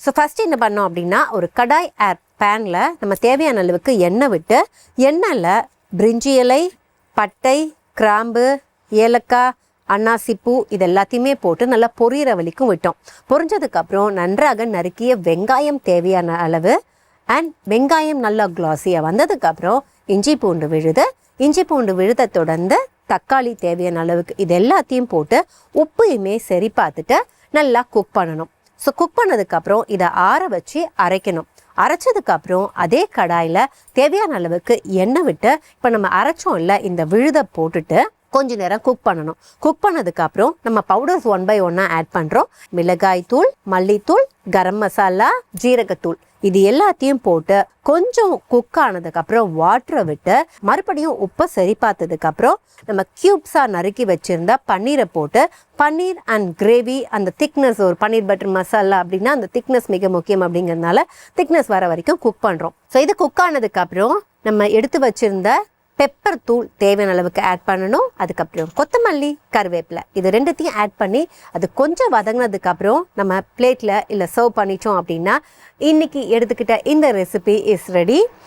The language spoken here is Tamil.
ஸோ ஃபஸ்ட்டு என்ன பண்ணோம் அப்படின்னா ஒரு கடாய் பேனில் நம்ம தேவையான அளவுக்கு எண்ணெய் விட்டு எண்ணெயில் பிரிஞ்சி இலை, பட்டை, கிராம்பு, ஏலக்காய், அன்னாசிப்பூ இது எல்லாத்தையுமே போட்டு நல்லா பொரியிற வரைக்கும் விட்டோம். பொரிஞ்சதுக்கப்புறம் நன்றாக நறுக்கிய வெங்காயம் தேவையான அளவு அண்ட் வெங்காயம் நல்லா க்ளாஸியாக வந்ததுக்கப்புறம் இஞ்சி பூண்டு விழுது, இஞ்சி பூண்டு விழுதை தொடர்ந்து தக்காளி தேவையான அளவுக்கு இது எல்லாத்தையும் போட்டு உப்பையுமே சரி பார்த்துட்டு நல்லா குக் பண்ணணும். ஸோ குக் பண்ணதுக்கப்புறம் இதை ஆற வச்சு அரைக்கணும். அரைச்சதுக்கப்புறம் அதே கடாயில் தேவையான அளவுக்கு எண்ணெய் விட்டு இப்போ நம்ம அரைச்சோம் இல்லை இந்த விழுதை போட்டுட்டு கொஞ்ச நேரம் குக் பண்ணணும். குக் பண்ணதுக்கப்புறம் நம்ம பவுடர்ஸ் 1 by 1 ஆட் பண்ணுறோம். மிளகாய் தூள், மல்லித்தூள், கரம் மசாலா, ஜீரகத்தூள் இது எல்லாத்தையும் போட்டு கொஞ்சம் குக் ஆனதுக்கப்புறம் வாட்டரை விட்டு மறுபடியும் உப்பை சரி பார்த்ததுக்கப்புறம் நம்ம க்யூப்ஸாக நறுக்கி வச்சுருந்தா பன்னீரை போட்டு பன்னீர் அண்ட் கிரேவி அந்த திக்னஸ் ஒரு பன்னீர் பட்டர் மசாலா அப்படின்னா அந்த திக்னஸ் மிக முக்கியம் அப்படிங்கிறதுனால திக்னஸ் வர வரைக்கும் குக் பண்ணுறோம். ஸோ இது குக் ஆனதுக்கப்புறம் நம்ம எடுத்து வச்சுருந்த பெப்பர் தூள் தேவையான அளவுக்கு ஆட் பண்ணணும். அதுக்கப்புறம் கொத்தமல்லி, கருவேப்பிலை இது ரெண்டுத்தையும் ஆட் பண்ணி அது கொஞ்சம் வதங்கினதுக்கப்புறம் நம்ம பிளேட்டில் இல்லை சர்வ் பண்ணிட்டோம் அப்படின்னா இன்னைக்கு எடுத்துக்கிட்ட இந்த ரெசிபி இஸ் ரெடி.